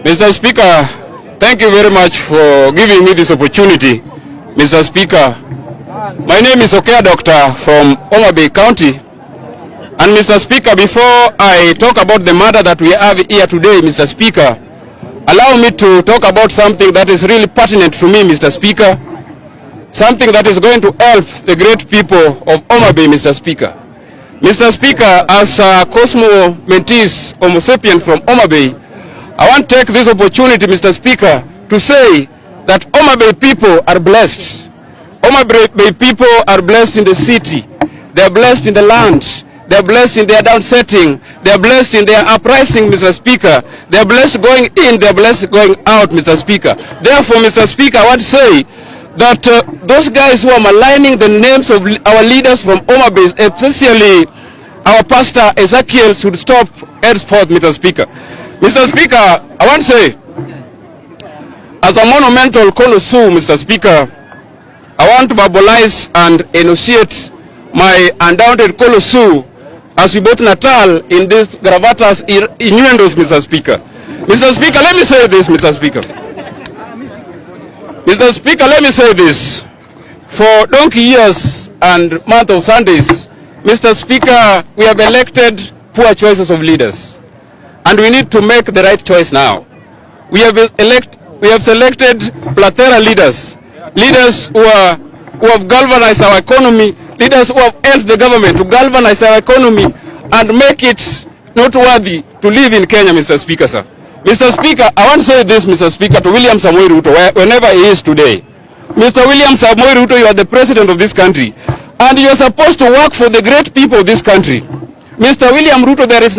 Mr. Speaker, thank you very much for giving me this opportunity. Mr. Speaker, my name is Okeya Dokta from Homa Bay County. And Mr. Speaker, before I talk about the matter that we have here today, Mr. Speaker, allow me to talk about something that is really pertinent to me, Mr. Speaker. Something that is going to help the great people of Homa Bay, Mr. Speaker. Mr. Speaker, as a Cosmo Mentis Homo sapien from Homa Bay, I want to take this opportunity, Mr. Speaker, to say that Homa Bay people are blessed. Homa Bay people are blessed in the city. They are blessed in the land. They are blessed in their downsetting. They are blessed in their uprising, Mr. Speaker. They are blessed going in. They are blessed going out, Mr. Speaker. Therefore, Mr. Speaker, I want to say that those guys who are maligning the names of our leaders from Homa Bay, especially our pastor Ezekiel, should stop henceforth, Mr. Speaker. Mr. Speaker, I want to say, as a monumental connoisseur, Mr. Speaker, I want to verbalize and enunciate my undoubted connoisseur as we both Natal in this gravatas innuendos, Mr. Speaker. Mr. Speaker, let me say this, Mr. Speaker. Mr. Speaker, let me say this. For donkey years and month of Sundays, Mr. Speaker, we have elected poor choices of leaders. And we need to make the right choice now. We have selected plethora leaders. Leaders who have galvanized our economy, leaders who have helped the government to galvanize our economy and make it noteworthy to live in Kenya, Mr. Speaker, sir. Mr. Speaker, I want to say this, Mr. Speaker, to William Samoei Ruto, whenever he is today. Mr. William Samoei Ruto, you are the president of this country, and you are supposed to work for the great people of this country. Mr. William Ruto, this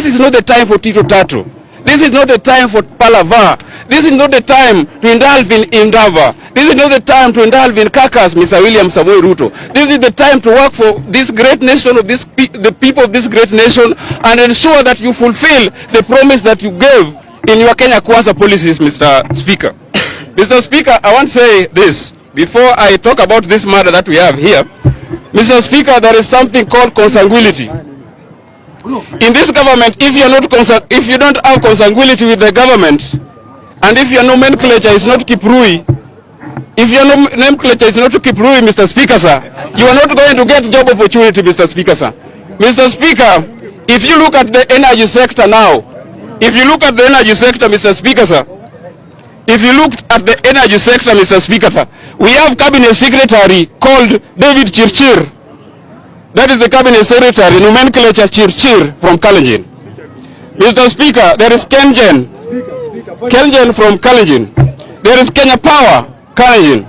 is not the time for tito-tato. This is not the time for palaver. This is not the time to indulge in endeavor. This is not the time to indulge in carcass, Mr. William Samoei Ruto. This is the time to work for this great nation, of the people of this great nation, and ensure that you fulfill the promise that you gave in your Kenya Kwanza policies, Mr. Speaker. Mr. Speaker, I want to say this. Before I talk about this matter that we have here, Mr. Speaker, there is something called consanguinity. In this government, if you don't have consanguinity with the government, and if your nomenclature is not Kiprui, Mr. Speaker, sir, you are not going to get job opportunity, Mr. Speaker, sir. Mr. Speaker, if you look at the energy sector now, Mr. Speaker, sir, Mr. Speaker, sir, we have cabinet secretary called David Chirchir. That is the cabinet secretary, nomenclature Chirchir from Kalenjin. Mr. Speaker, there is Kenjen from Kalenjin. There is Kenya Power, Kalenjin.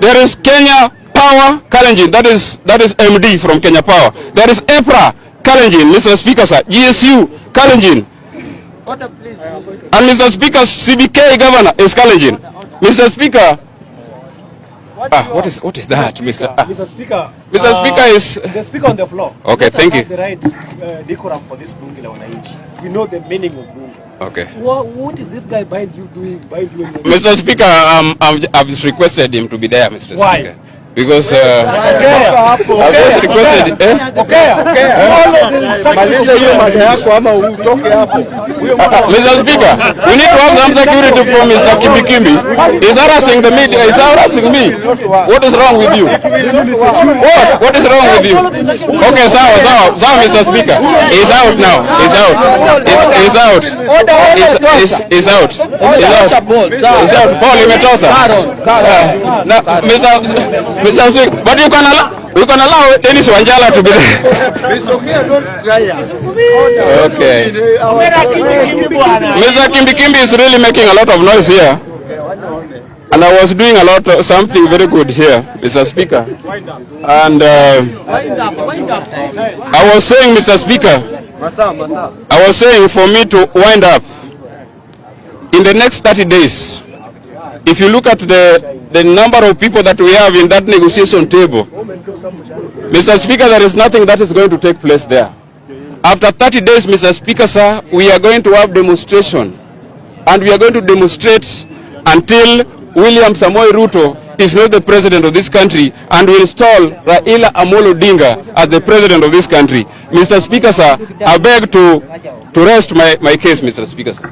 There is Kenya Power, Kalenjin. That is MD from Kenya Power. There is EPRA, Kalenjin, Mr. Speaker, sir. GSU, Kalenjin. And Mr. Speaker, CBK governor is Kalenjin. Mr. Speaker, what is that, Mr. Mr. Speaker. Mr. Speaker is the speaker on the floor. Okay, thank you. The right decorum for this bunge la wananchi. We know the meaning of bunge. Okay. What is this guy behind you doing? Mr. Speaker, I've requested him to be there, Mr. Why? Speaker. Because I've just requested. Mr. Speaker, we need to have some security from Mr. Kimbi. He's harassing the media. He's harassing me. What is wrong with you? What is wrong with you? Okay, so Mr. Speaker, he's out now. He's out. Paul imetosa. Mr. Speaker, but you can allow Dennis Wanjala to be there. Okay. Mr. Kimbi is really making a lot of noise here. And I was doing something very good here, Mr. Speaker. And I was saying, Mr. Speaker, I was saying for me to wind up, in the next 30 days, if you look at the number of people that we have in that negotiation table, Mr. Speaker, there is nothing that is going to take place there. After 30 days, Mr. Speaker, sir, we are going to have demonstration. And we are going to demonstrate until William Samoei Ruto is not the president of this country, and we install Raila Amolo Odinga as the president of this country. Mr. Speaker, sir, I beg to rest my case, Mr. Speaker, sir.